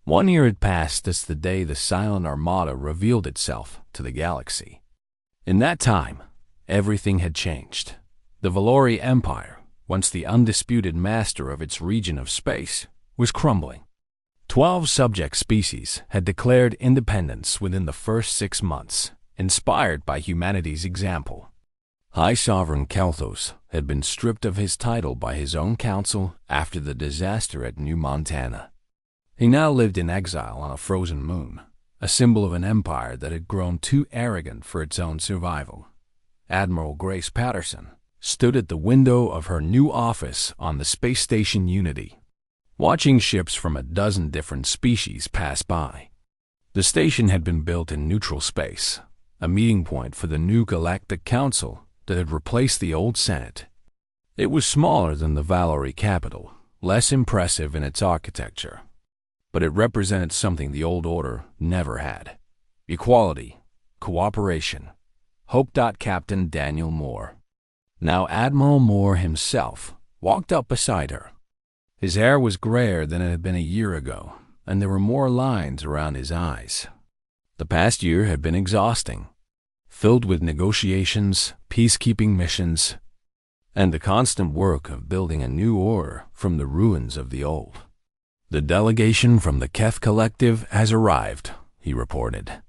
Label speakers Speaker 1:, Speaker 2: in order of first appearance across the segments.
Speaker 1: 1 year had passed since the day the silent Armada revealed itself to the galaxy. In that time, everything had changed. The Valori Empire, once the undisputed master of its region of space, was crumbling. 12 subject species had declared independence within the first 6 months, inspired by humanity's example. High Sovereign Kelthos had been stripped of his title by his own council after the disaster at New Montana. He now lived in exile on a frozen moon, a symbol of an empire that had grown too arrogant for its own survival. Admiral Grace Patterson stood at the window of her new office on the space station Unity, watching ships from a dozen different species pass by. The station had been built in neutral space, a meeting point for the new Galactic Council that had replaced the old Senate. It was smaller than the Valori capital, less impressive in its architecture, but it represented something the old order never had: equality, cooperation. Hope. Captain Daniel Moore. Now Admiral Moore himself walked up beside her. His hair was grayer than it had been a year ago, and there were more lines around his eyes. The past year had been exhausting, filled with negotiations, peacekeeping missions, and the constant work of building a new order from the ruins of the old. "The delegation from the Keth Collective has arrived," he reported.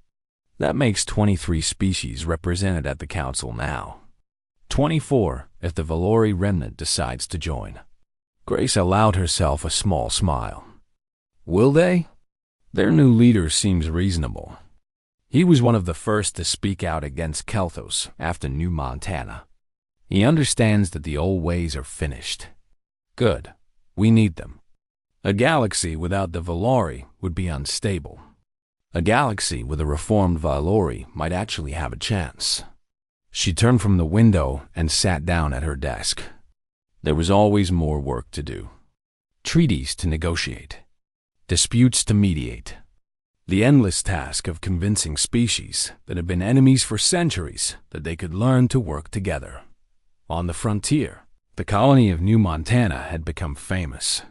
Speaker 1: "That makes 23 species represented at the council now. 24 if the Valori remnant decides to join." Grace allowed herself a small smile. "Will they? Their new leader seems reasonable. He was one of the first to speak out against Kelthos after New Montana. He understands that the old ways are finished. Good. We need them. A galaxy without the Valori would be unstable. A galaxy with a reformed Valori might actually have a chance." She turned from the window and sat down at her desk. There was always more work to do. Treaties to negotiate. Disputes to mediate. The endless task of convincing species that had been enemies for centuries that they could learn to work together. On the frontier, the colony of New Montana had become famous.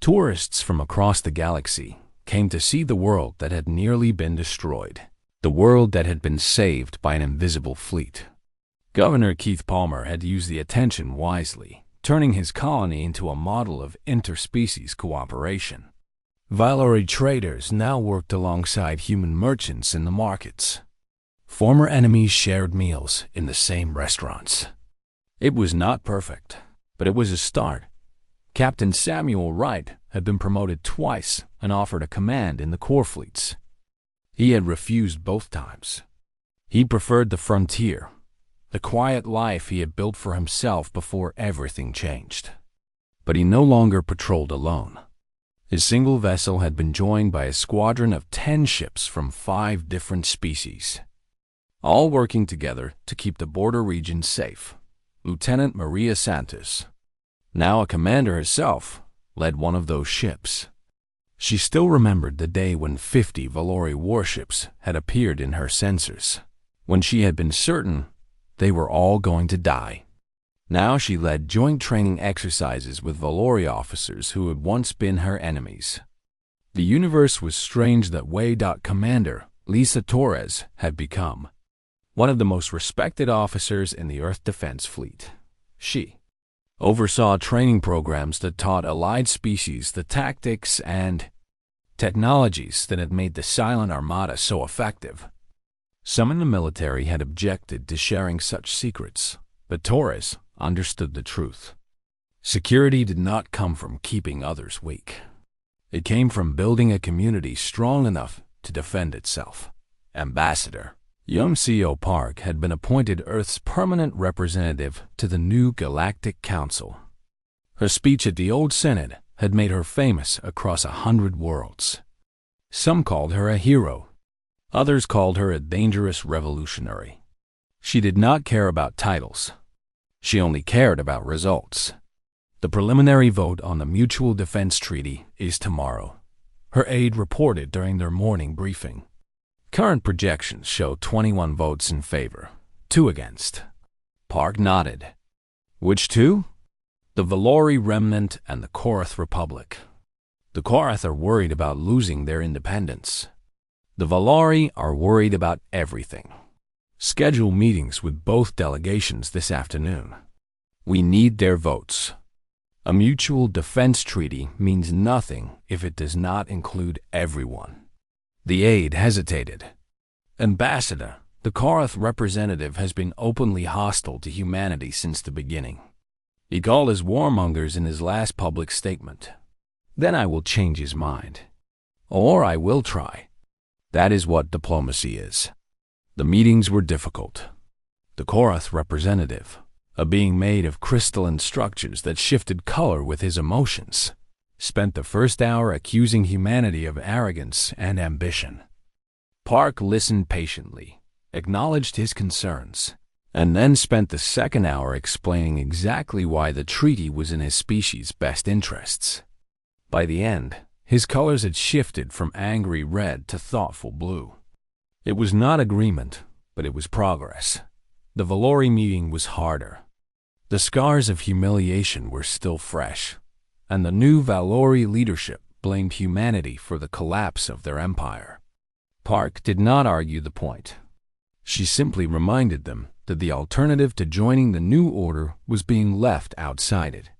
Speaker 1: Tourists from across the galaxy came to see the world that had nearly been destroyed, the world that had been saved by an invisible fleet. Governor Keith Palmer had used the attention wisely, turning his colony into a model of interspecies cooperation. Valori traders now worked alongside human merchants in the markets. Former enemies shared meals in the same restaurants. It was not perfect, but it was a start. Captain Samuel Wright had been promoted twice and offered a command in the core fleets. He had refused both times. He preferred the frontier, the quiet life he had built for himself before everything changed. But he no longer patrolled alone. His single vessel had been joined by a squadron of 10 ships from 5 different species, all working together to keep the border region safe. Lieutenant Maria Santos, now a commander herself, led one of those ships. She still remembered the day when 50 Valori warships had appeared in her sensors, when she had been certain they were all going to die. Now she led joint training exercises with Valori officers who had once been her enemies. The universe was strange that Way. Commander Lisa Torres had become one of the most respected officers in the Earth Defense Fleet. She oversaw training programs that taught allied species the tactics and technologies that had made the Silent Armada so effective. Some in the military had objected to sharing such secrets, but Torres understood the truth. Security did not come from keeping others weak. It came from building a community strong enough to defend itself. Ambassador Yum-Seo Park had been appointed Earth's permanent representative to the new Galactic Council. Her speech at the old Senate had made her famous across 100 worlds. Some called her a hero. Others called her a dangerous revolutionary. She did not care about titles. She only cared about results. The preliminary vote on the Mutual Defense Treaty is tomorrow, her aide reported during their morning briefing. Current projections show 21 votes in favor, 2 against. Park nodded. Which 2? The Valori Remnant and the Korath Republic. The Korath are worried about losing their independence. The Valori are worried about everything. Schedule meetings with both delegations this afternoon. We need their votes. A mutual defense treaty means nothing if it does not include everyone. The aide hesitated. Ambassador, the Korath representative has been openly hostile to humanity since the beginning. He called us warmongers in his last public statement. Then I will change his mind. Or I will try. That is what diplomacy is. The meetings were difficult. The Korath representative, a being made of crystalline structures that shifted color with his emotions, spent the first hour accusing humanity of arrogance and ambition. Park listened patiently, acknowledged his concerns, and then spent the second hour explaining exactly why the treaty was in his species' best interests. By the end, his colors had shifted from angry red to thoughtful blue. It was not agreement, but it was progress. The Valori meeting was harder. The scars of humiliation were still fresh, and the new Valori leadership blamed humanity for the collapse of their empire. Park did not argue the point. She simply reminded them that the alternative to joining the new order was being left outside it,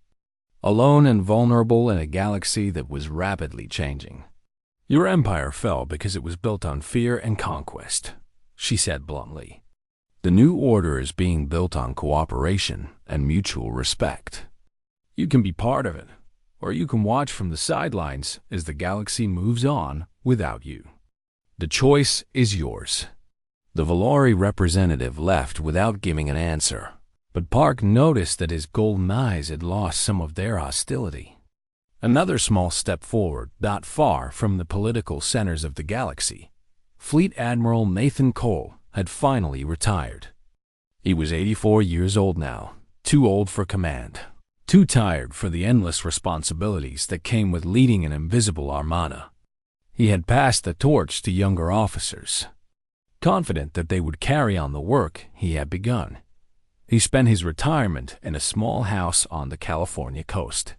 Speaker 1: alone and vulnerable in a galaxy that was rapidly changing. Your empire fell because it was built on fear and conquest, she said bluntly. The new order is being built on cooperation and mutual respect. You can be part of it, or you can watch from the sidelines as the galaxy moves on without you. The choice is yours. The Valori representative left without giving an answer, but Park noticed that his golden eyes had lost some of their hostility. Another small step forward, not far from the political centers of the galaxy. Fleet Admiral Nathan Cole had finally retired. He was 84 years old now, too old for command, too tired for the endless responsibilities that came with leading an invisible armada. He had passed the torch to younger officers, confident that they would carry on the work he had begun. He spent his retirement in a small house on the California coast,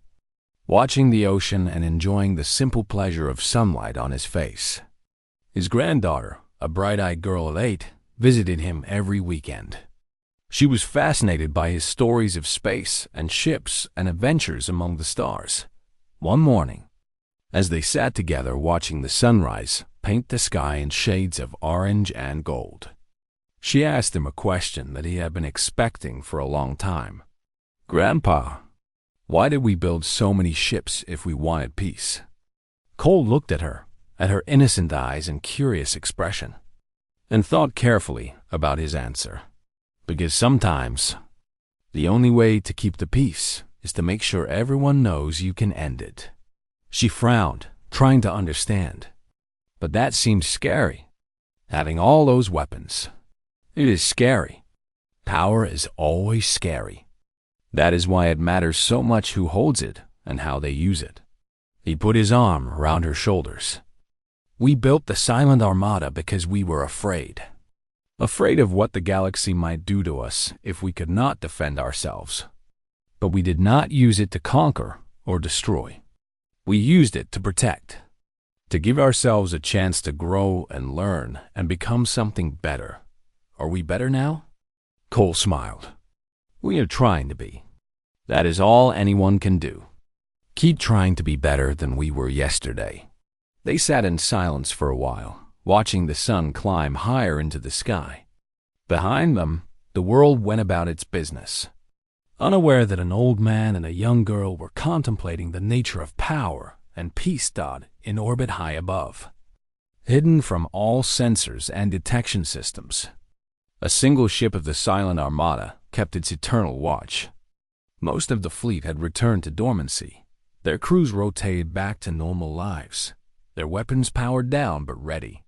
Speaker 1: watching the ocean and enjoying the simple pleasure of sunlight on his face. His granddaughter, a bright-eyed girl of 8, visited him every weekend. She was fascinated by his stories of space and ships and adventures among the stars. One morning, as they sat together watching the sunrise paint the sky in shades of orange and gold, she asked him a question that he had been expecting for a long time. "Grandpa, why did we build so many ships if we wanted peace?" Cole looked at her innocent eyes and curious expression, and thought carefully about his answer. Because sometimes, the only way to keep the peace is to make sure everyone knows you can end it. She frowned, trying to understand. But that seemed scary. Having all those weapons. It is scary. Power is always scary. That is why it matters so much who holds it and how they use it. He put his arm around her shoulders. We built the Silent Armada because we were afraid. Afraid of what the galaxy might do to us if we could not defend ourselves. But we did not use it to conquer or destroy. We used it to protect, to give ourselves a chance to grow and learn and become something better. Are we better now? Cole smiled. We are trying to be. That is all anyone can do. Keep trying to be better than we were yesterday. They sat in silence for a while, watching the sun climb higher into the sky. Behind them, the world went about its business, unaware that an old man and a young girl were contemplating the nature of power and peace in orbit high above, hidden from all sensors and detection systems. A single ship of the Silent Armada kept its eternal watch. Most of the fleet had returned to dormancy. Their crews rotated back to normal lives, their weapons powered down but ready.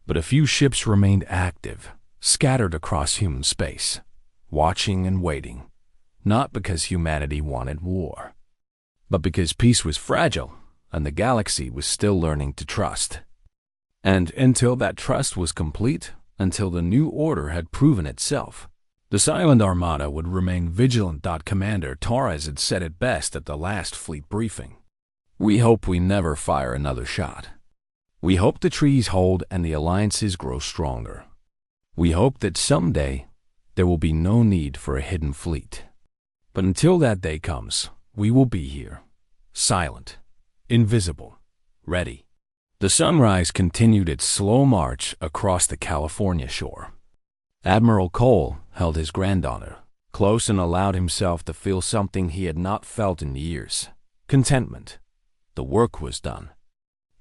Speaker 1: But a few ships remained active, scattered across human space, watching and waiting, not because humanity wanted war, but because peace was fragile and the galaxy was still learning to trust. And until that trust was complete, until the new order had proven itself, the Silent Armada would remain vigilant. Commander Torres had said it best at the last fleet briefing. We hope we never fire another shot. We hope the trees hold and the alliances grow stronger. We hope that someday there will be no need for a hidden fleet. But until that day comes, we will be here, silent, invisible, ready. The sunrise continued its slow march across the California shore. Admiral Cole held his granddaughter close and allowed himself to feel something he had not felt in years: contentment. The work was done.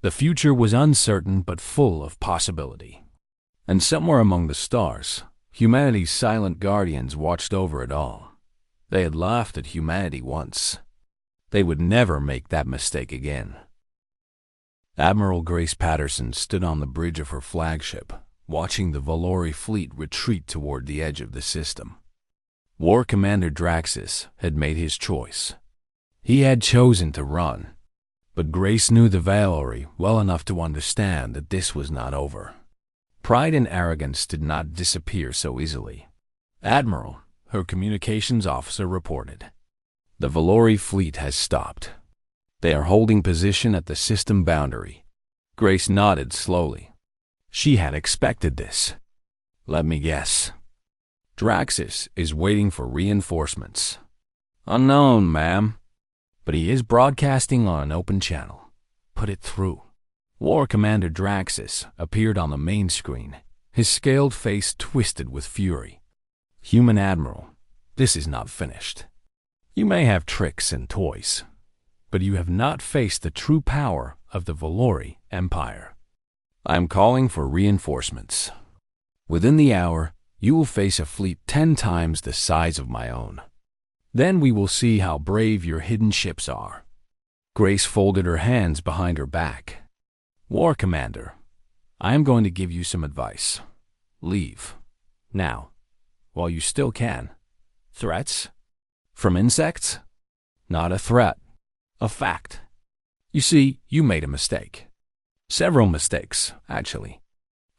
Speaker 1: The future was uncertain but full of possibility. And somewhere among the stars, humanity's silent guardians watched over it all. They had laughed at humanity once. They would never make that mistake again. Admiral Grace Patterson stood on the bridge of her flagship, watching the Valori fleet retreat toward the edge of the system. War Commander Draxus had made his choice. He had chosen to run. But Grace knew the Valori well enough to understand that this was not over. Pride and arrogance did not disappear so easily. Admiral, her communications officer, reported, "The Valori fleet has stopped. They are holding position at the system boundary." Grace nodded slowly. She had expected this. "Let me guess. Draxus is waiting for reinforcements." "Unknown, ma'am. But he is broadcasting on an open channel. Put it through." War Commander Draxus appeared on the main screen, his scaled face twisted with fury. "Human Admiral, this is not finished. You may have tricks and toys, but you have not faced the true power of the Valori Empire. I am calling for reinforcements. Within the hour, you will face a fleet 10 times the size of my own. Then we will see how brave your hidden ships are." Grace folded her hands behind her back. "War Commander, I am going to give you some advice. Leave. Now, while you still can. Threats? From insects? Not a threat. A fact. You see, you made a mistake. Several mistakes, actually.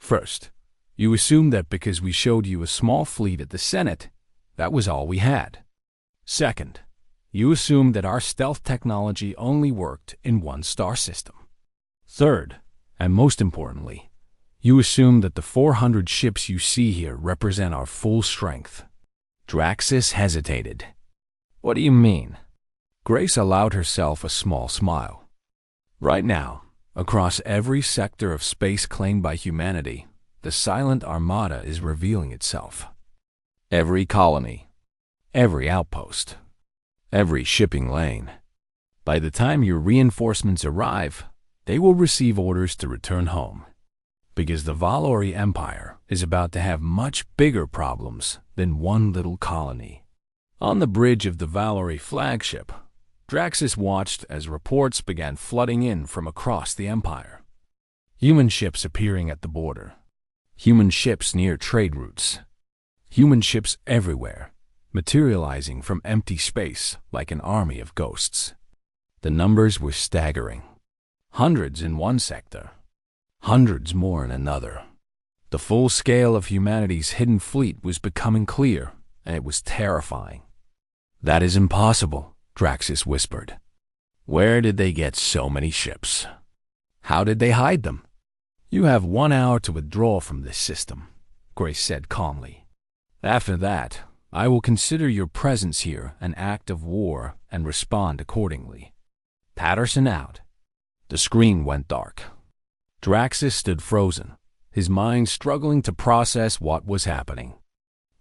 Speaker 1: First, you assumed that because we showed you a small fleet at the Senate, that was all we had. Second, you assumed that our stealth technology only worked in one star system. Third, and most importantly, you assumed that the 400 ships you see here represent our full strength." Draxus hesitated. "What do you mean?" Grace allowed herself a small smile. "Right now, across every sector of space claimed by humanity, the silent Armada is revealing itself. Every colony, every outpost, every shipping lane. By the time your reinforcements arrive, they will receive orders to return home. Because the Valori Empire is about to have much bigger problems than one little colony." On the bridge of the Valori flagship, Draxus watched as reports began flooding in from across the Empire. Human ships appearing at the border. Human ships near trade routes. Human ships everywhere, materializing from empty space like an army of ghosts. The numbers were staggering. Hundreds in one sector, hundreds more in another. The full scale of humanity's hidden fleet was becoming clear, and it was terrifying. "That is impossible," Draxus whispered. "Where did they get so many ships? How did they hide them?" "You have 1 hour to withdraw from this system," Grace said calmly. "After that, I will consider your presence here an act of war and respond accordingly. Patterson out." The screen went dark. Draxus stood frozen, his mind struggling to process what was happening.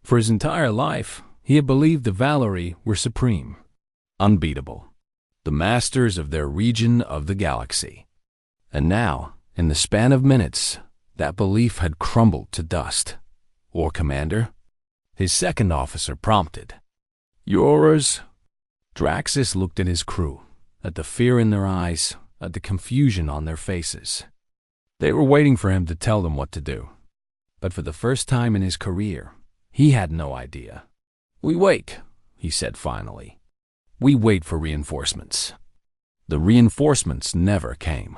Speaker 1: For his entire life, he had believed the Valori were supreme, unbeatable, the masters of their region of the galaxy. And now, in the span of minutes, that belief had crumbled to dust. "War Commander?" His second officer prompted. "Yours?" Draxus looked at his crew, at the fear in their eyes, at the confusion on their faces. They were waiting for him to tell them what to do. But for the first time in his career, he had no idea. "We wait," he said finally. "We wait for reinforcements." The reinforcements never came.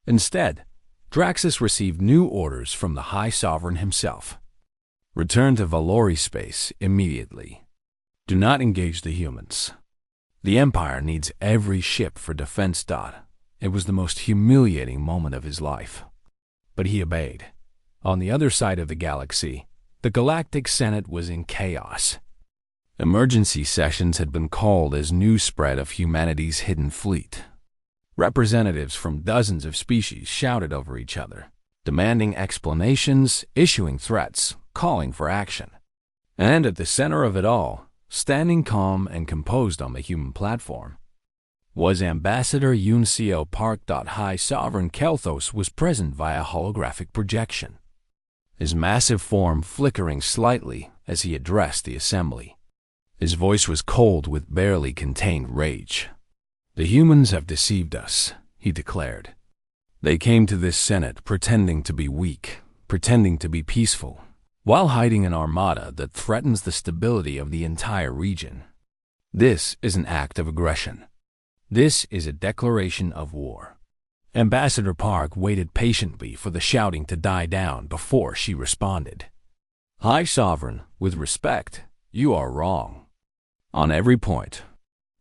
Speaker 1: Instead, Draxus received new orders from the High Sovereign himself. "Return to Valori space immediately. Do not engage the humans. The Empire needs every ship for defense. It was the most humiliating moment of his life. But he obeyed. On the other side of the galaxy, the Galactic Senate was in chaos. Emergency sessions had been called as news spread of humanity's hidden fleet. Representatives from dozens of species shouted over each other, demanding explanations, issuing threats, calling for action. And at the center of it all, standing calm and composed on the human platform, was Ambassador Yuncio Park. High Sovereign Kelthos was present via holographic projection, his massive form flickering slightly as he addressed the assembly. His voice was cold with barely contained rage. "The humans have deceived us," he declared. "They came to this Senate pretending to be weak, pretending to be peaceful, while hiding an armada that threatens the stability of the entire region. This is an act of aggression. This is a declaration of war." Ambassador Park waited patiently for the shouting to die down before she responded. "High Sovereign, with respect, you are wrong. On every point."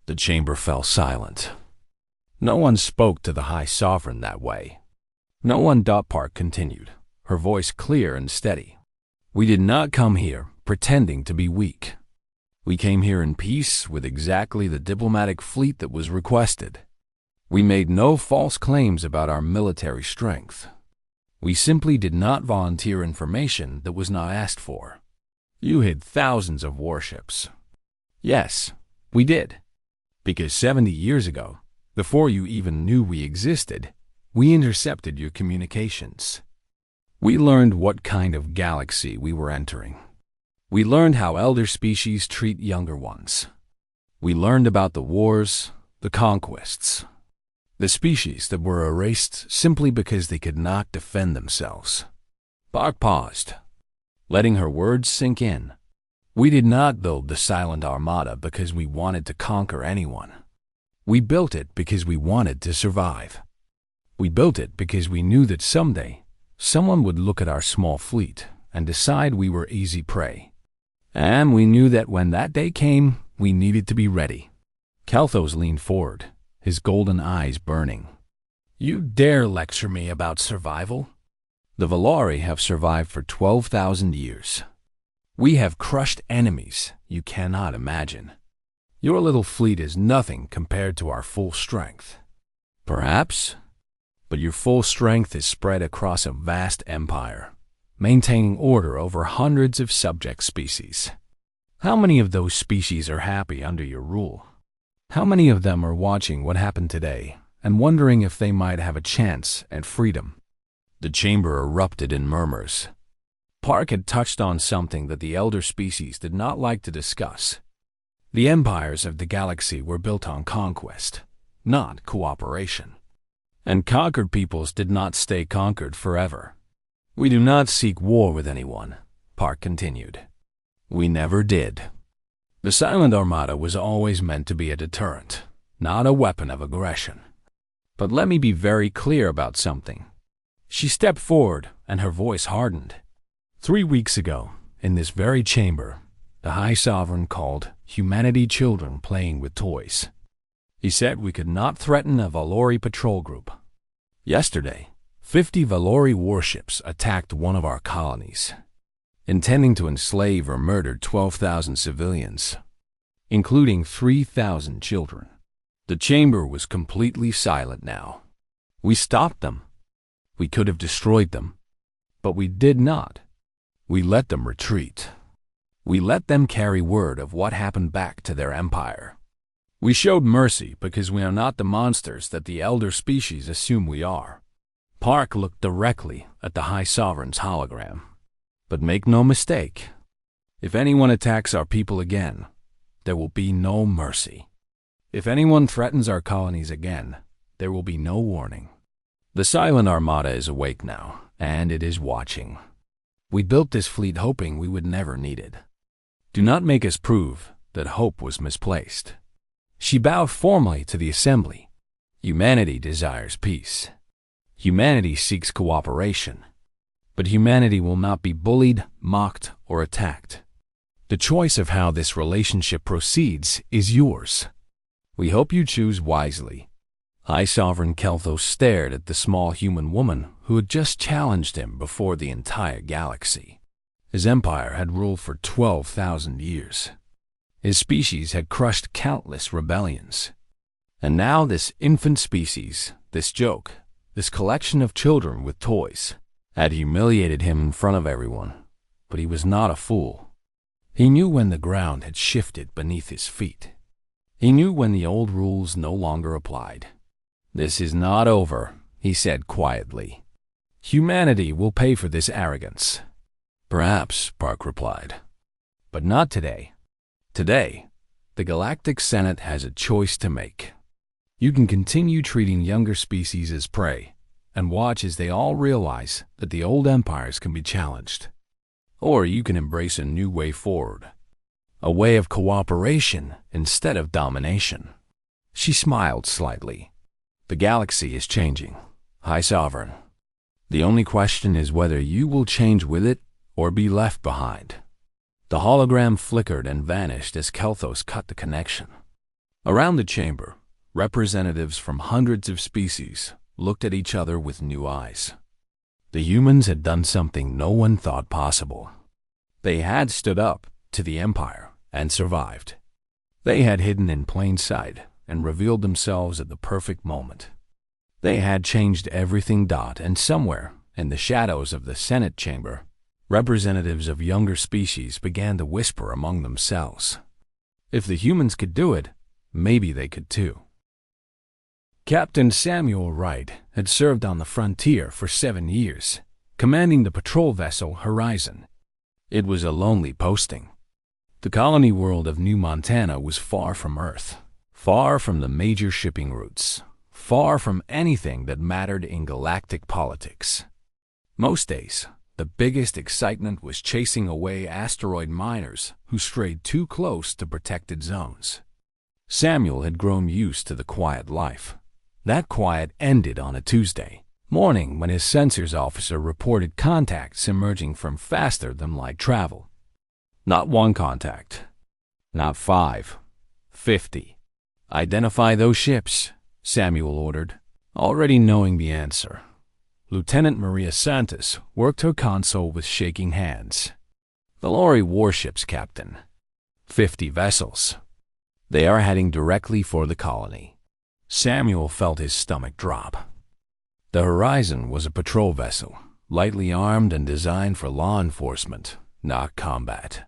Speaker 1: The chamber fell silent. No one spoke to the High Sovereign that way. No one. Park continued, her voice clear and steady. "We did not come here pretending to be weak. We came here in peace with exactly the diplomatic fleet that was requested. We made no false claims about our military strength. We simply did not volunteer information that was not asked for. You hid thousands of warships. Yes, we did. Because 70 years ago, before you even knew we existed, we intercepted your communications. We learned what kind of galaxy we were entering. We learned how elder species treat younger ones. We learned about the wars, the conquests, the species that were erased simply because they could not defend themselves." Park paused, letting her words sink in. "We did not build the Silent Armada because we wanted to conquer anyone. We built it because we wanted to survive. We built it because we knew that someday someone would look at our small fleet and decide we were easy prey. And we knew that when that day came, we needed to be ready." Kelthos leaned forward, his golden eyes burning. "You dare lecture me about survival? The Valori have survived for 12,000 years. We have crushed enemies you cannot imagine. Your little fleet is nothing compared to our full strength. Perhaps, but your full strength is spread across a vast empire, maintaining order over hundreds of subject species. How many of those species are happy under your rule? How many of them are watching what happened today and wondering if they might have a chance at freedom?" The chamber erupted in murmurs. Park had touched on something that the elder species did not like to discuss. The empires of the galaxy were built on conquest, not cooperation. And conquered peoples did not stay conquered forever. "We do not seek war with anyone," Park continued. "We never did. The Silent Armada was always meant to be a deterrent, not a weapon of aggression. But let me be very clear about something." She stepped forward and her voice hardened. 3 weeks ago, in this very chamber, the High Sovereign called humanity children playing with toys. He said we could not threaten a Valori patrol group. Yesterday, 50 Valori warships attacked one of our colonies, intending to enslave or murder 12,000 civilians, including 3,000 children. The chamber was completely silent now. We stopped them. We could have destroyed them, but we did not. We let them retreat. We let them carry word of what happened back to their empire. We showed mercy because we are not the monsters that the elder species assume we are." Park looked directly at the High Sovereign's hologram. "But make no mistake, if anyone attacks our people again, there will be no mercy. If anyone threatens our colonies again, there will be no warning. The Silent Armada is awake now, and it is watching. We built this fleet hoping we would never need it. Do not make us prove that hope was misplaced." She bowed formally to the assembly. "Humanity desires peace. Humanity seeks cooperation. But humanity will not be bullied, mocked, or attacked. The choice of how this relationship proceeds is yours. We hope you choose wisely." High Sovereign Kelthos stared at the small human woman who had just challenged him before the entire galaxy. His empire had ruled for 12,000 years. His species had crushed countless rebellions. And now this infant species, this joke, this collection of children with toys, had humiliated him in front of everyone. But he was not a fool. He knew when the ground had shifted beneath his feet. He knew when the old rules no longer applied. "This is not over," he said quietly. "Humanity will pay for this arrogance." "Perhaps," Park replied. "But not today. Today, the Galactic Senate has a choice to make. You can continue treating younger species as prey and watch as they all realize that the old empires can be challenged. Or you can embrace a new way forward, a way of cooperation instead of domination." She smiled slightly. "The galaxy is changing, High Sovereign. The only question is whether you will change with it or be left behind." The hologram flickered and vanished as Kelthos cut the connection. Around the chamber, representatives from hundreds of species looked at each other with new eyes. The humans had done something no one thought possible. They had stood up to the Empire and survived. They had hidden in plain sight and revealed themselves at the perfect moment. They had changed everything. And somewhere in the shadows of the Senate chamber, representatives of younger species began to whisper among themselves. If the humans could do it, maybe they could too. Captain Samuel Wright had served on the frontier for 7 years, commanding the patrol vessel Horizon. It was a lonely posting. The colony world of New Montana was far from Earth, far from the major shipping routes, far from anything that mattered in galactic politics. Most days, the biggest excitement was chasing away asteroid miners who strayed too close to protected zones. Samuel had grown used to the quiet life. That quiet ended on a Tuesday morning when his sensors officer reported contacts emerging from faster-than-light travel. Not one contact. Not 5. 50. "Identify those ships," Samuel ordered, already knowing the answer. Lieutenant Maria Santos worked her console with shaking hands. "Valori warships, Captain. 50 vessels. They are heading directly for the colony." Samuel felt his stomach drop. The Horizon was a patrol vessel, lightly armed and designed for law enforcement, not combat.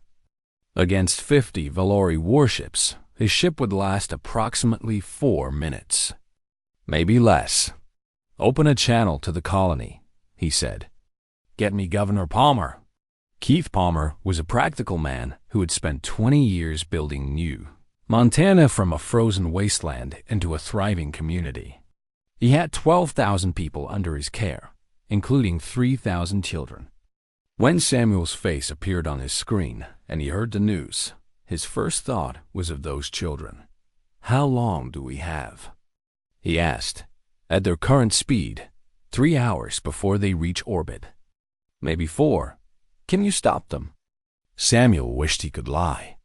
Speaker 1: Against 50 Valori warships, his ship would last approximately 4 minutes. Maybe less. "Open a channel to the colony," he said. "Get me Governor Palmer." Keith Palmer was a practical man who had spent 20 years building New Montana from a frozen wasteland into a thriving community. He had 12,000 people under his care, including 3,000 children. When Samuel's face appeared on his screen and he heard the news, his first thought was of those children. "How long do we have?" he asked. "At their current speed, 3 hours before they reach orbit. Maybe 4. Can you stop them?" Samuel wished he could lie.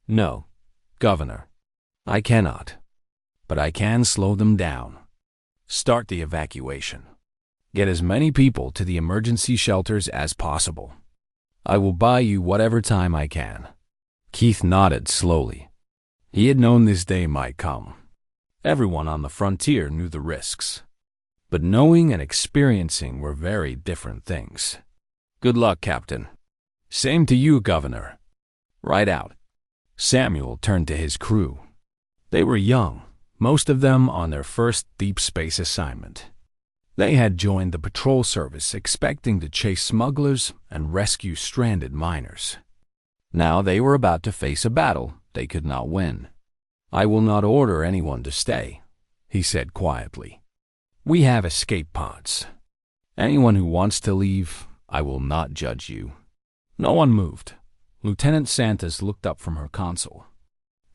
Speaker 1: "No, Governor, I cannot. But I can slow them down. Start the evacuation. Get as many people to the emergency shelters as possible. I will buy you whatever time I can." Keith nodded slowly. He had known this day might come. Everyone on the frontier knew the risks. But knowing and experiencing were very different things. "Good luck, Captain." "Same to you, Governor." "Right out." Samuel turned to his crew. They were young, most of them on their first deep space assignment. They had joined the patrol service expecting to chase smugglers and rescue stranded miners. Now they were about to face a battle they could not win. "I will not order anyone to stay," he said quietly. "We have escape pods. Anyone who wants to leave, I will not judge you." No one moved. Lieutenant Santos looked up from her console.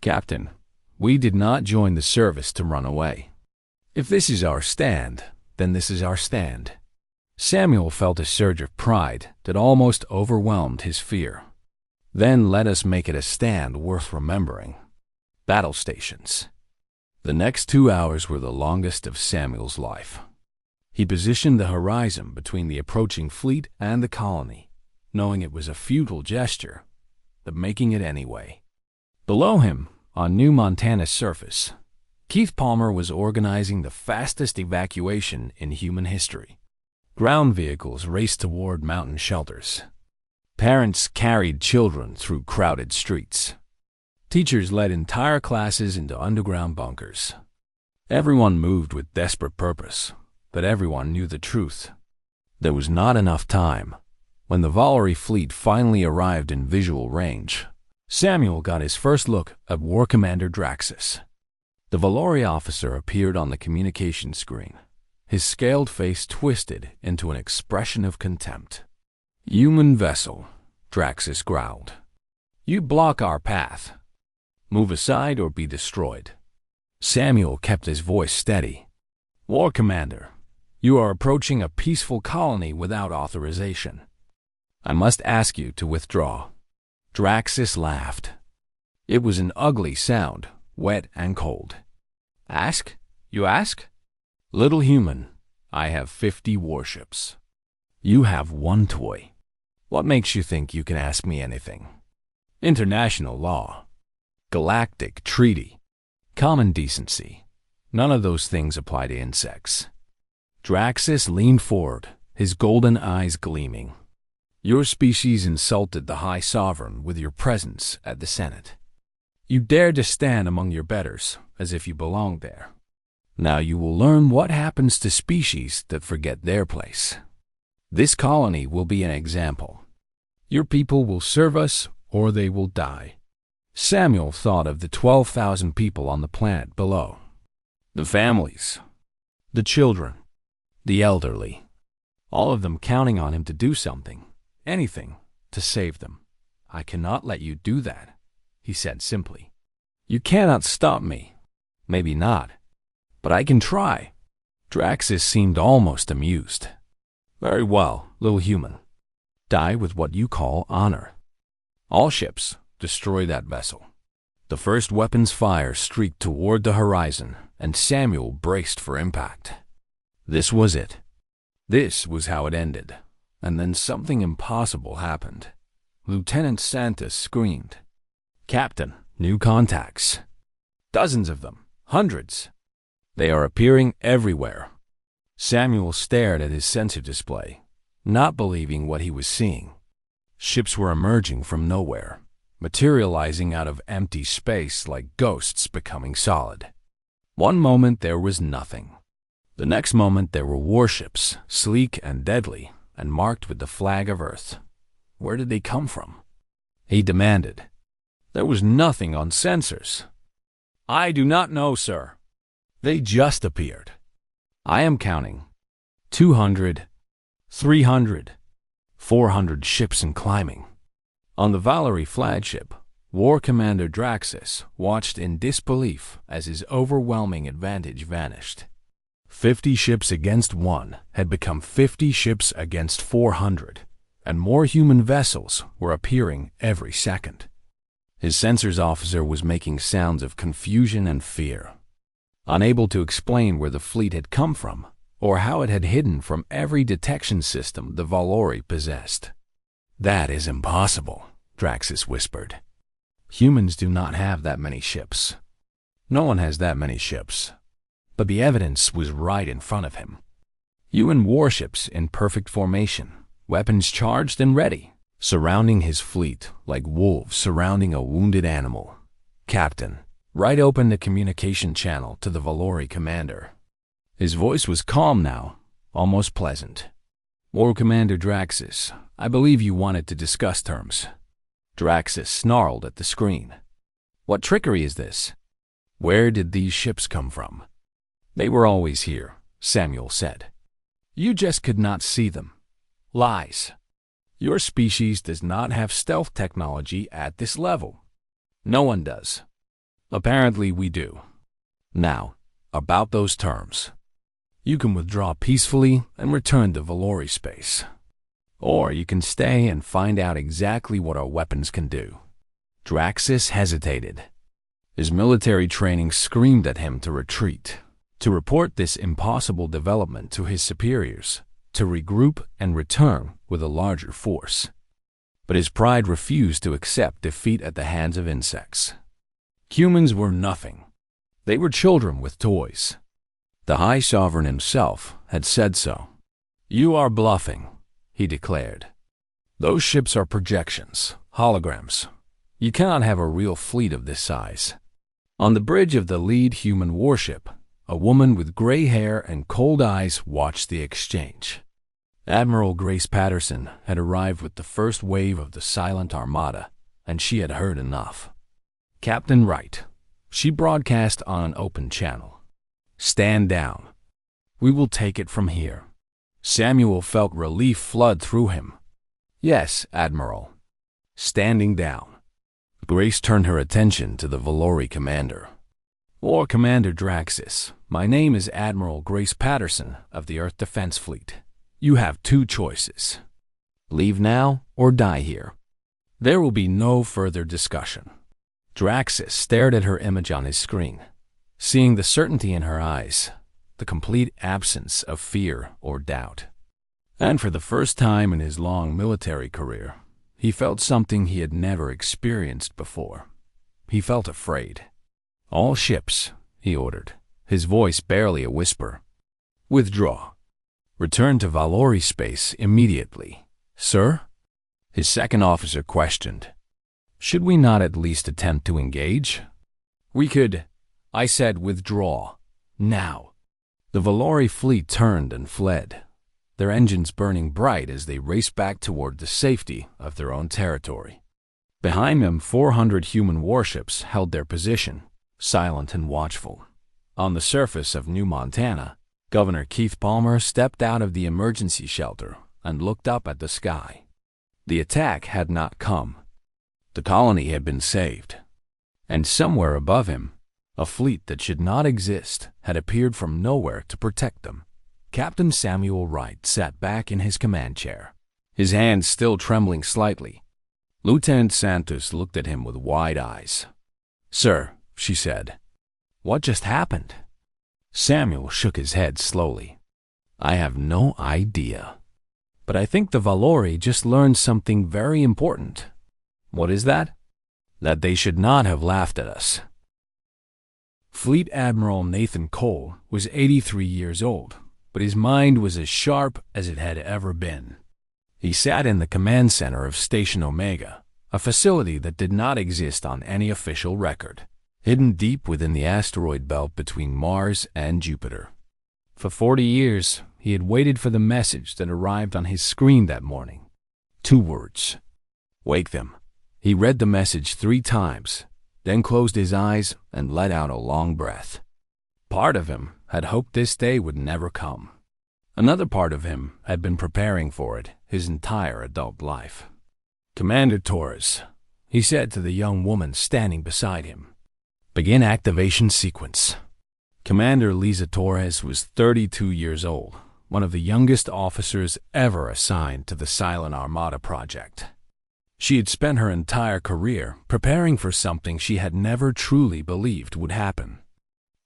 Speaker 1: "Captain, we did not join the service to run away. If this is our stand, then this is our stand." Samuel felt a surge of pride that almost overwhelmed his fear. "Then let us make it a stand worth remembering. Battle stations. The next 2 hours were the longest of Samuel's life. He positioned the horizon between the approaching fleet and the colony, knowing it was a futile gesture, but making it anyway. Below him, on New Montana's surface, Keith Palmer was organizing the fastest evacuation in human history. Ground vehicles raced toward mountain shelters. Parents carried children through crowded streets. Teachers led entire classes into underground bunkers. Everyone moved with desperate purpose, but everyone knew the truth. There was not enough time. When the Valerie fleet finally arrived in visual range, Samuel got his first look at War Commander Draxus. The Valerie officer appeared on the communication screen, his scaled face twisted into an expression of contempt. "Human vessel," Draxus growled. "You block our path. Move aside or be destroyed." Samuel kept his voice steady. "War Commander, you are approaching a peaceful colony without authorization. I must ask you to withdraw." Draxus laughed. It was an ugly sound, wet and cold. "Ask? You ask? Little human, I have 50 warships. You have one toy. What makes you think you can ask me anything? International law, galactic treaty, common decency. None of those things apply to insects." Draxus leaned forward, his golden eyes gleaming. "Your species insulted the High Sovereign with your presence at the Senate. You dared to stand among your betters as if you belonged there. Now you will learn what happens to species that forget their place. This colony will be an example. Your people will serve us or they will die." Samuel thought of the 12,000 people on the planet below. The families, the children, the elderly, all of them counting on him to do something, anything, to save them. "I cannot let you do that," he said simply. "You cannot stop me. Maybe not, but I can try." Draxus seemed almost amused. "Very well, little human. Die with what you call honor. All ships, destroy that vessel." The first weapon's fire streaked toward the horizon, and Samuel braced for impact. This was it. This was how it ended. And then something impossible happened. Lieutenant Santos screamed, "Captain, new contacts. Dozens of them, hundreds. They are appearing everywhere." Samuel stared at his sensor display, not believing what he was seeing. Ships were emerging from nowhere, materializing out of empty space like ghosts becoming solid. One moment there was nothing. The next moment there were warships, sleek and deadly, and marked with the flag of Earth. Where did they come from? He demanded. There was nothing on sensors. "I do not know, sir. They just appeared. I am counting. 200, 300, 400 ships and climbing." On the Valerie flagship, War Commander Draxus watched in disbelief as his overwhelming advantage vanished. 50 ships against 1 had become 50 ships against 400, and more human vessels were appearing every second. His sensors officer was making sounds of confusion and fear, unable to explain where the fleet had come from or how it had hidden from every detection system the Valerie possessed. "That is impossible," Draxus whispered. "Humans do not have that many ships. No one has that many ships." But the evidence was right in front of him. UN warships in perfect formation, weapons charged and ready, surrounding his fleet like wolves surrounding a wounded animal. "Captain, right open the communication channel to the Valerie commander." His voice was calm now, almost pleasant. "War Commander Draxus, I believe you wanted to discuss terms." Draxus snarled at the screen. "What trickery is this? Where did these ships come from?" "They were always here," Samuel said. "You just could not see them." "Lies. Your species does not have stealth technology at this level. No one does. Apparently we do. Now, about those terms. You can withdraw peacefully and return to Valerie space. Or you can stay and find out exactly what our weapons can do." Draxus hesitated. His military training screamed at him to retreat, to report this impossible development to his superiors, to regroup and return with a larger force. But his pride refused to accept defeat at the hands of insects. Humans were nothing. They were children with toys. The High Sovereign himself had said so. "You are bluffing," he declared. "Those ships are projections, holograms. You cannot have a real fleet of this size." On the bridge of the lead human warship, a woman with gray hair and cold eyes watched the exchange. Admiral Grace Patterson had arrived with the first wave of the silent Armada, and she had heard enough. "Captain Wright," she broadcast on an open channel. "Stand down. We will take it from here." Samuel felt relief flood through him. "Yes, Admiral." Standing down. Grace turned her attention to the Valori commander. "War Commander Draxis, my name is Admiral Grace Patterson of the Earth Defense Fleet. You have two choices. Leave now or die here. There will be no further discussion." Draxis stared at her image on his screen, seeing the certainty in her eyes, the complete absence of fear or doubt. And for the first time in his long military career, he felt something he had never experienced before. He felt afraid. "All ships," he ordered, his voice barely a whisper. "Withdraw. Return to Valori space immediately." "Sir?" his second officer questioned. "Should we not at least attempt to engage?" "We could," I said, "withdraw. Now." The Valori fleet turned and fled, their engines burning bright as they raced back toward the safety of their own territory. Behind them, 400 human warships held their position, silent and watchful. On the surface of New Montana, Governor Keith Palmer stepped out of the emergency shelter and looked up at the sky. The attack had not come. The colony had been saved. And somewhere above him, a fleet that should not exist had appeared from nowhere to protect them. Captain Samuel Wright sat back in his command chair, his hands still trembling slightly. Lieutenant Santos looked at him with wide eyes. "Sir," she said, "what just happened?" Samuel shook his head slowly. "I have no idea. But I think the Valori just learned something very important." "What is that?" "That they should not have laughed at us." Fleet Admiral Nathan Cole was 83 years old, but his mind was as sharp as it had ever been. He sat in the command center of Station Omega, a facility that did not exist on any official record, hidden deep within the asteroid belt between Mars and Jupiter. For 40 years, he had waited for the message that arrived on his screen that morning. 2 words. "Wake them." He read the message 3 times, then closed his eyes and let out a long breath. Part of him had hoped this day would never come. Another part of him had been preparing for it his entire adult life. "Commander Torres," he said to the young woman standing beside him, "begin activation sequence." Commander Lisa Torres was 32 years old, one of the youngest officers ever assigned to the Silent Armada project. She had spent her entire career preparing for something she had never truly believed would happen.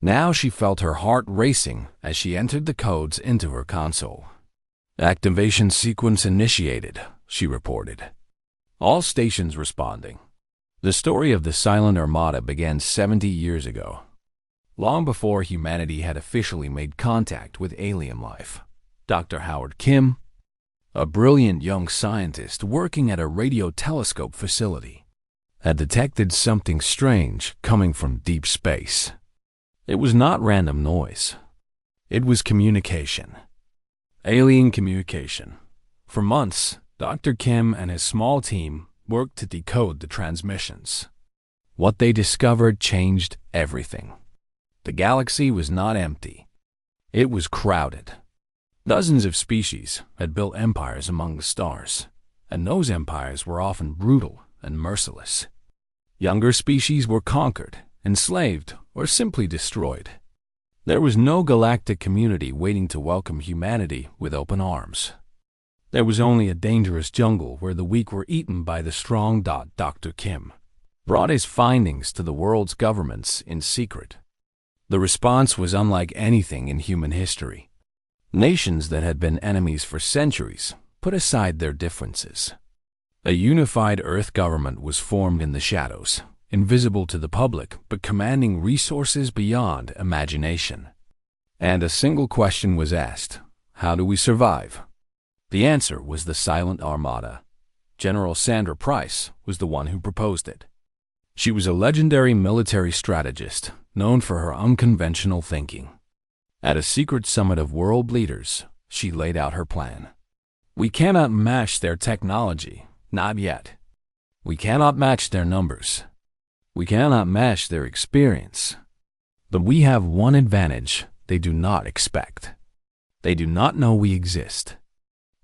Speaker 1: Now she felt her heart racing as she entered the codes into her console. "Activation sequence initiated," she reported. All stations responding. The story of the Silent Armada began 70 years ago, long before humanity had officially made contact with alien life. Dr. Howard Kim, a brilliant young scientist working at a radio telescope facility, had detected something strange coming from deep space. It was not random noise. It was communication. Alien communication. For months, Dr. Kim and his small team worked to decode the transmissions. What they discovered changed everything. The galaxy was not empty. It was crowded. Dozens of species had built empires among the stars, and those empires were often brutal and merciless. Younger species were conquered, enslaved, or simply destroyed. There was no galactic community waiting to welcome humanity with open arms. There was only a dangerous jungle where the weak were eaten by the strong. Dr. Kim, brought his findings to the world's governments in secret. The response was unlike anything in human history. Nations that had been enemies for centuries put aside their differences. A unified Earth government was formed in the shadows, invisible to the public but commanding resources beyond imagination. And a single question was asked: how do we survive? The answer was the Silent Armada. General Sandra Price was the one who proposed it. She was a legendary military strategist, known for her unconventional thinking. At a secret summit of world leaders, she laid out her plan. We cannot match their technology, not yet. We cannot match their numbers. We cannot match their experience. But we have one advantage they do not expect. They do not know we exist.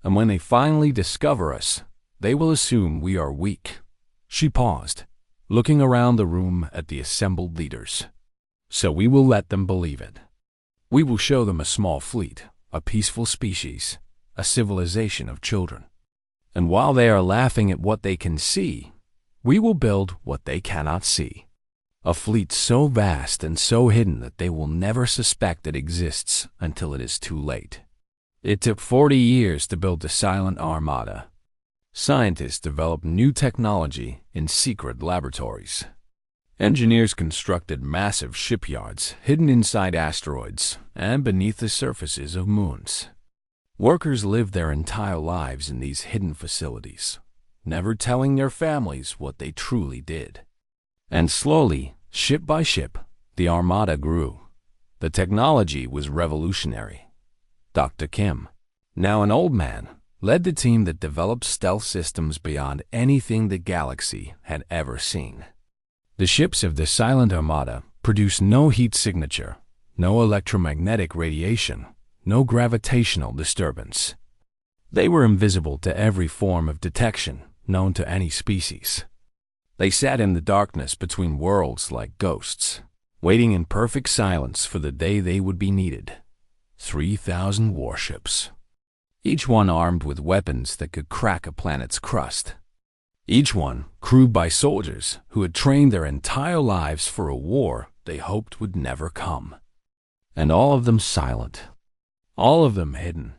Speaker 1: And when they finally discover us, they will assume we are weak. She paused, looking around the room at the assembled leaders. So we will let them believe it. We will show them a small fleet, a peaceful species, a civilization of children. And while they are laughing at what they can see, we will build what they cannot see. A fleet so vast and so hidden that they will never suspect it exists until it is too late. It took 40 years to build the Silent Armada. Scientists developed new technology in secret laboratories. Engineers constructed massive shipyards hidden inside asteroids and beneath the surfaces of moons. Workers lived their entire lives in these hidden facilities, never telling their families what they truly did. And slowly, ship by ship, the Armada grew. The technology was revolutionary. Dr. Kim, now an old man, led the team that developed stealth systems beyond anything the galaxy had ever seen. The ships of the Silent Armada produced no heat signature, no electromagnetic radiation, no gravitational disturbance. They were invisible to every form of detection known to any species. They sat in the darkness between worlds like ghosts, waiting in perfect silence for the day they would be needed. 3,000 warships, each one armed with weapons that could crack a planet's crust. Each one crewed by soldiers who had trained their entire lives for a war they hoped would never come. And all of them silent, all of them hidden,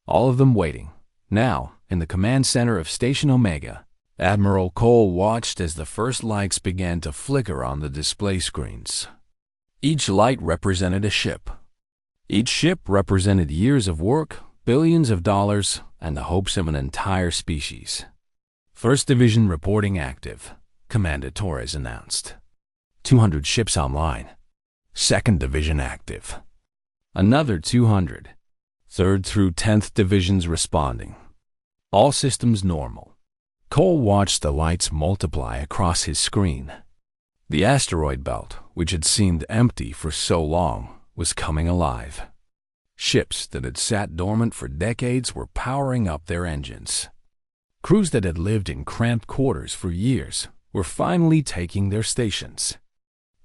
Speaker 1: all of them waiting. Now, in the command center of Station Omega, Admiral Cole watched as the first lights began to flicker on the display screens. Each light represented a ship. Each ship represented years of work, billions of dollars, and the hopes of an entire species. First Division reporting active, Commander Torres announced. 200 ships online. Second Division active. Another 200. Third through 10th Divisions responding. All systems normal. Cole watched the lights multiply across his screen. The asteroid belt, which had seemed empty for so long, was coming alive. Ships that had sat dormant for decades were powering up their engines. Crews that had lived in cramped quarters for years were finally taking their stations.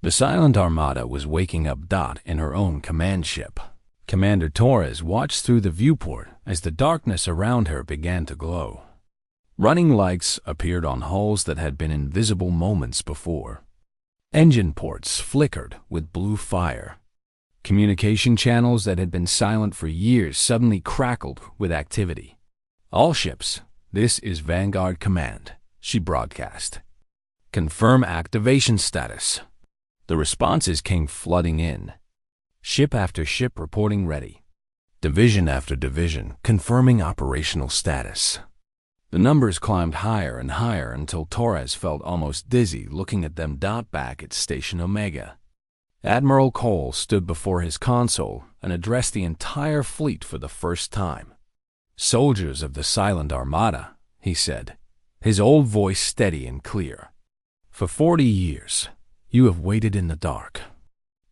Speaker 1: The Silent Armada was waking up. In her own command ship. Commander Torres watched through the viewport as the darkness around her began to glow. Running lights appeared on hulls that had been invisible moments before. Engine ports flickered with blue fire. Communication channels that had been silent for years suddenly crackled with activity. All ships, this is Vanguard Command, she broadcast. Confirm activation status. The responses came flooding in. Ship after ship reporting ready. Division after division confirming operational status. The numbers climbed higher and higher until Torres felt almost dizzy looking at them. Back at Station Omega, Admiral Cole stood before his console and addressed the entire fleet for the first time. Soldiers of the Silent Armada, he said, his old voice steady and clear. For 40 years, you have waited in the dark.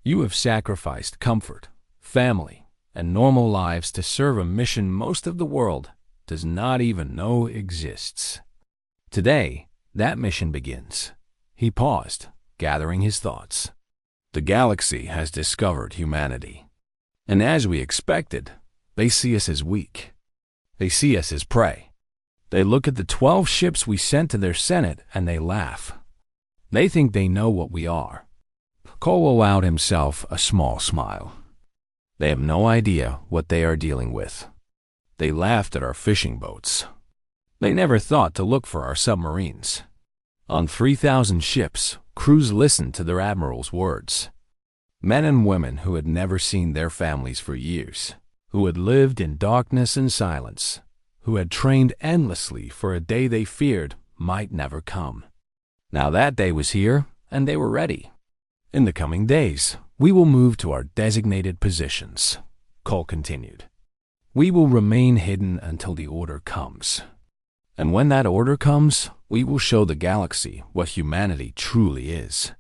Speaker 1: You have sacrificed comfort, family, and normal lives to serve a mission most of the world does not even know exists. Today, that mission begins. He paused, gathering his thoughts. The galaxy has discovered humanity. And as we expected, they see us as weak. They see us as prey. They look at the 12 ships we sent to their Senate and they laugh. They think they know what we are. Cole allowed himself a small smile. They have no idea what they are dealing with. They laughed at our fishing boats. They never thought to look for our submarines. On 3,000 ships, crews listened to their admiral's words. Men and women who had never seen their families for years, who had lived in darkness and silence, who had trained endlessly for a day they feared might never come. Now that day was here, and they were ready. In the coming days, we will move to our designated positions, Cole continued. We will remain hidden until the order comes. And when that order comes, we will show the galaxy what humanity truly is.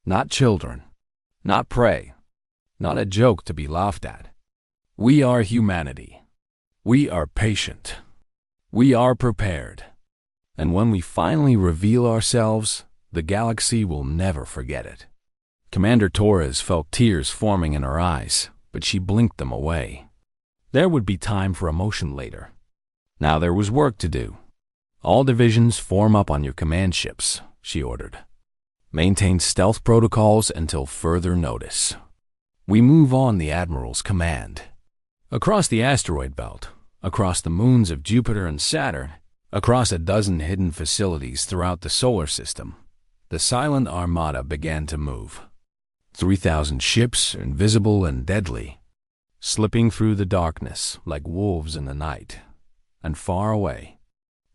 Speaker 1: Not children, not prey, not a joke to be laughed at. We are humanity. We are patient. We are prepared. And when we finally reveal ourselves, the galaxy will never forget it. Commander Torres felt tears forming in her eyes, but she blinked them away. There would be time for emotion later. Now there was work to do. All divisions form up on your command ships, she ordered. Maintain stealth protocols until further notice. We move on the Admiral's command. Across the asteroid belt, across the moons of Jupiter and Saturn, across a dozen hidden facilities throughout the solar system, the silent Armada began to move. 3,000 ships, invisible and deadly, slipping through the darkness like wolves in the night. And far away,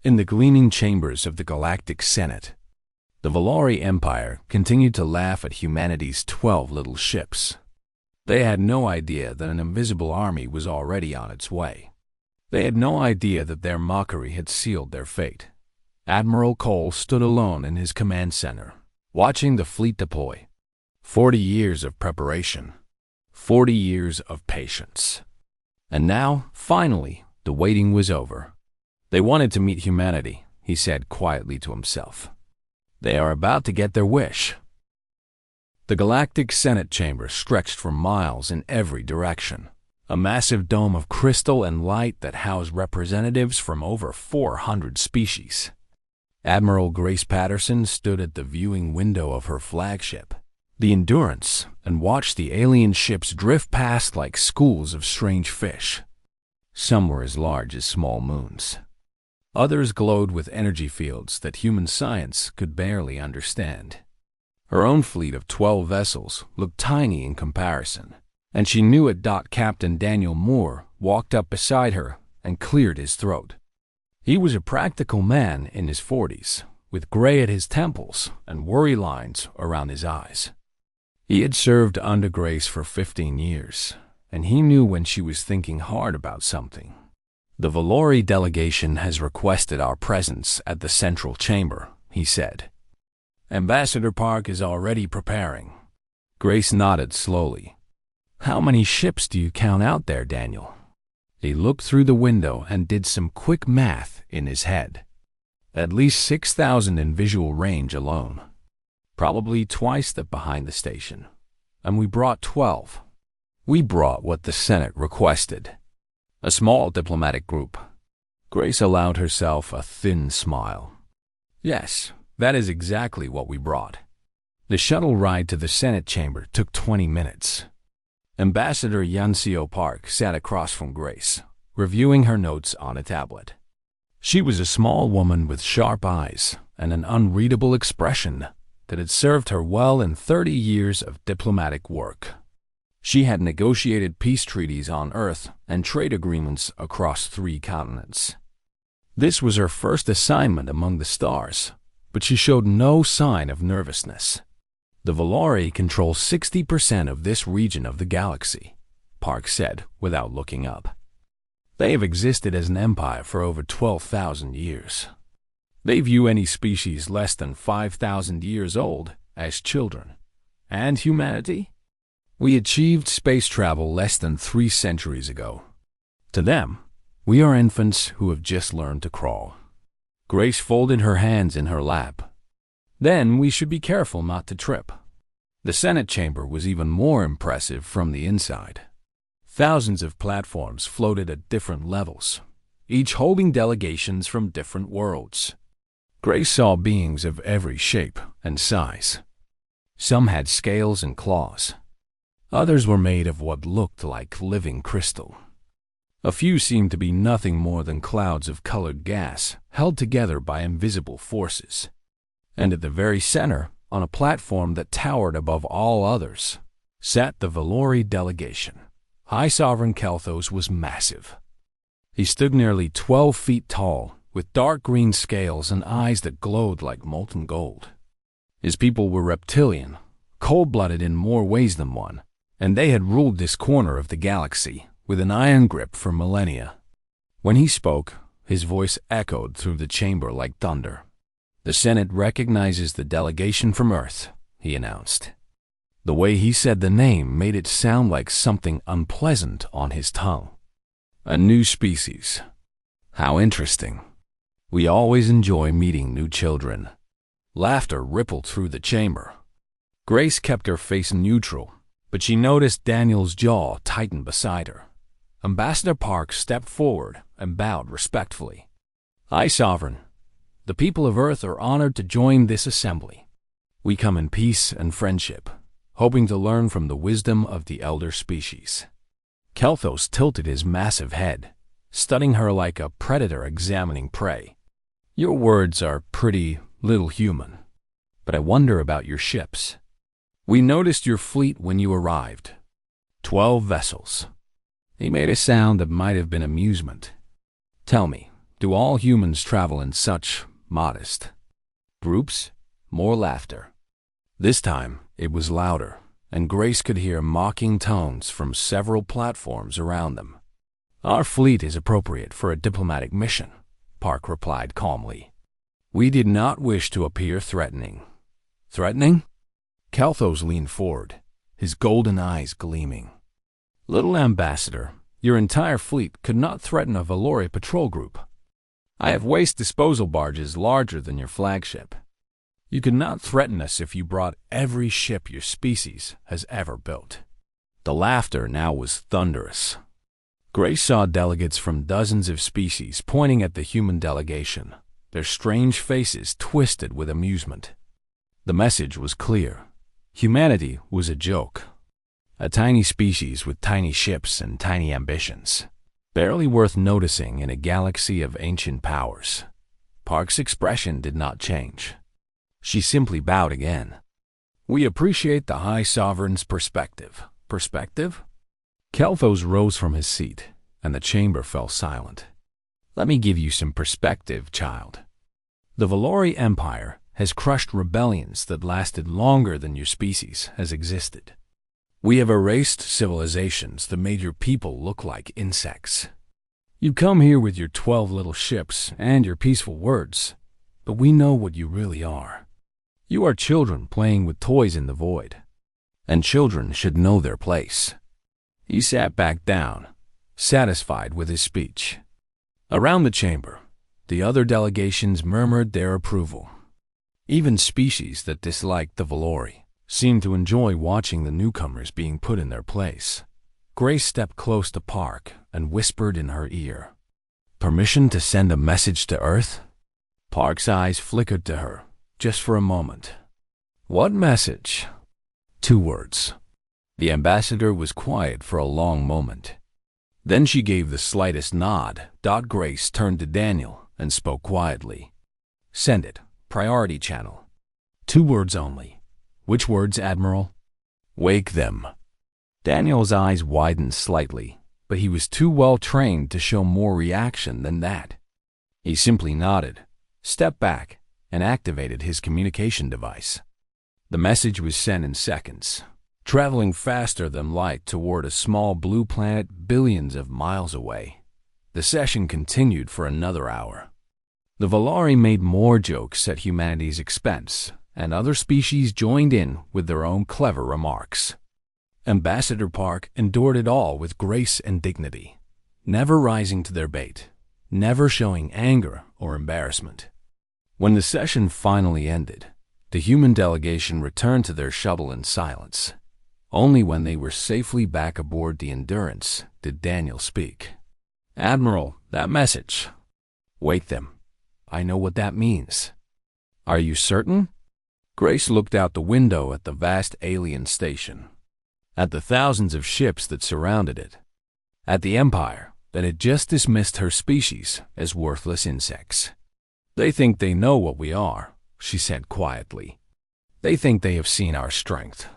Speaker 1: in the gleaming chambers of the Galactic Senate, the Valori Empire continued to laugh at humanity's 12 little ships. They had no idea that an invisible army was already on its way. They had no idea that their mockery had sealed their fate. Admiral Cole stood alone in his command center, watching the fleet deploy. 40 years of preparation, 40 years of patience. And now, finally, the waiting was over. They wanted to meet humanity, he said quietly to himself. They are about to get their wish. The Galactic Senate chamber stretched for miles in every direction, a massive dome of crystal and light that housed representatives from over 400 species. Admiral Grace Patterson stood at the viewing window of her flagship, the Endurance, and watched the alien ships drift past like schools of strange fish. Some were as large as small moons. Others glowed with energy fields that human science could barely understand. Her own fleet of 12 vessels looked tiny in comparison, and she knew it. Captain Daniel Moore walked up beside her and cleared his throat. He was a practical man in his 40s, with gray at his temples and worry lines around his eyes. He had served under Grace for 15 years, and he knew when she was thinking hard about something. The Valori delegation has requested our presence at the Central Chamber, he said. Ambassador Park is already preparing. Grace nodded slowly. How many ships do you count out there, Daniel? He looked through the window and did some quick math in his head. At least 6,000 in visual range alone. Probably twice that behind the station. And we brought 12. We brought what the Senate requested. A small diplomatic group. Grace allowed herself a thin smile. Yes, that is exactly what we brought. The shuttle ride to the Senate chamber took 20 minutes. Ambassador Yansio Park sat across from Grace, reviewing her notes on a tablet. She was a small woman with sharp eyes and an unreadable expression that had served her well in 30 years of diplomatic work. She had negotiated peace treaties on Earth and trade agreements across 3 continents. This was her first assignment among the stars, but she showed no sign of nervousness. The Valori control 60% of this region of the galaxy, Park said without looking up. They have existed as an empire for over 12,000 years. They view any species less than 5,000 years old as children. And humanity? We achieved space travel less than 3 centuries ago. To them, we are infants who have just learned to crawl. Grace folded her hands in her lap. Then we should be careful not to trip. The Senate chamber was even more impressive from the inside. Thousands of platforms floated at different levels, each holding delegations from different worlds. Grace saw beings of every shape and size. Some had scales and claws. Others were made of what looked like living crystal. A few seemed to be nothing more than clouds of colored gas held together by invisible forces. And at the very center, on a platform that towered above all others, sat the Valori delegation. High Sovereign Kelthos was massive. He stood nearly 12 feet tall, with dark green scales and eyes that glowed like molten gold. His people were reptilian, cold-blooded in more ways than one, and they had ruled this corner of the galaxy with an iron grip for millennia. When he spoke, his voice echoed through the chamber like thunder. "The Senate recognizes the delegation from Earth," he announced. The way he said the name made it sound like something unpleasant on his tongue. "A new species. How interesting. We always enjoy meeting new children." Laughter rippled through the chamber. Grace kept her face neutral, but she noticed Daniel's jaw tighten beside her. Ambassador Park stepped forward and bowed respectfully. "High Sovereign, the people of Earth are honored to join this assembly. We come in peace and friendship, hoping to learn from the wisdom of the elder species." Kelthos tilted his massive head, studying her like a predator examining prey. "Your words are pretty little human, but I wonder about your ships. We noticed your fleet when you arrived. 12 vessels." He made a sound that might have been amusement. "Tell me, do all humans travel in such modest groups?" More laughter. This time, it was louder, and Grace could hear mocking tones from several platforms around them. "Our fleet is appropriate for a diplomatic mission," Park replied calmly. "We did not wish to appear threatening." "Threatening?" Kelthos leaned forward, his golden eyes gleaming. "Little Ambassador, your entire fleet could not threaten a Valori patrol group. I have waste disposal barges larger than your flagship. You could not threaten us if you brought every ship your species has ever built." The laughter now was thunderous. Grace saw delegates from dozens of species pointing at the human delegation, their strange faces twisted with amusement. The message was clear. Humanity was a joke. A tiny species with tiny ships and tiny ambitions, barely worth noticing in a galaxy of ancient powers. Park's expression did not change. She simply bowed again. "We appreciate the High Sovereign's perspective." "Perspective?" Kelthos rose from his seat, and the chamber fell silent. "Let me give you some perspective, child. The Valori Empire has crushed rebellions that lasted longer than your species has existed. We have erased civilizations that made your people look like insects. You come here with your 12 little ships and your peaceful words, but we know what you really are. You are children playing with toys in the void, and children should know their place." He sat back down, satisfied with his speech. Around the chamber, the other delegations murmured their approval. Even species that disliked the Valori seemed to enjoy watching the newcomers being put in their place. Grace stepped close to Park and whispered in her ear, "Permission to send a message to Earth?" Park's eyes flickered to her, just for a moment. "What message?" "2 words." The ambassador was quiet for a long moment. Then she gave the slightest nod. Grace turned to Daniel and spoke quietly. "Send it. Priority channel. 2 words only." "Which words, Admiral?" "Wake them." Daniel's eyes widened slightly, but he was too well trained to show more reaction than that. He simply nodded, stepped back, and activated his communication device. The message was sent in seconds, traveling faster than light toward a small blue planet billions of miles away. The session continued for another hour. The Valori made more jokes at humanity's expense, and other species joined in with their own clever remarks. Ambassador Park endured it all with grace and dignity, never rising to their bait, never showing anger or embarrassment. When the session finally ended, the human delegation returned to their shuttle in silence. Only when they were safely back aboard the Endurance did Daniel speak. "Admiral, that message. Wake them. I know what that means." "Are you certain?" Grace looked out the window at the vast alien station, at the thousands of ships that surrounded it, at the Empire that had just dismissed her species as worthless insects. "They think they know what we are," she said quietly. "They think they have seen our strength.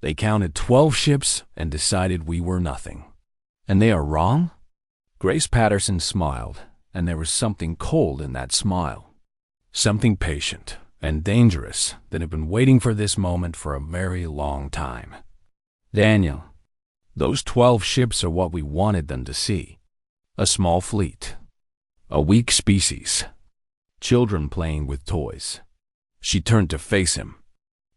Speaker 1: They counted 12 ships and decided we were nothing. And they are wrong?" Grace Patterson smiled, and there was something cold in that smile. Something patient and dangerous that had been waiting for this moment for a very long time. "Daniel, those 12 ships are what we wanted them to see. A small fleet. A weak species. Children playing with toys." She turned to face him.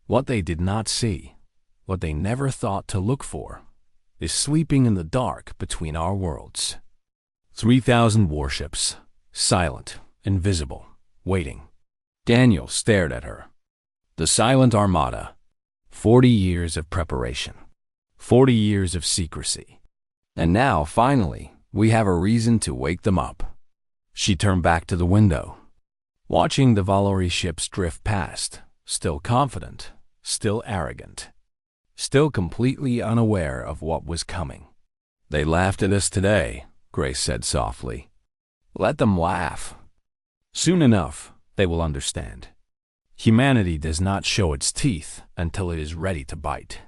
Speaker 1: "What they did not see, what they never thought to look for, is sleeping in the dark between our worlds. 3,000 warships, silent, invisible, waiting." Daniel stared at her. The silent Armada. 40 years of preparation. 40 years of secrecy. And now, finally, we have a reason to wake them up. She turned back to the window, watching the Valori ships drift past, still confident, still arrogant, still completely unaware of what was coming. "They laughed at us today," Grace said softly. "Let them laugh. Soon enough, they will understand. Humanity does not show its teeth until it is ready to bite."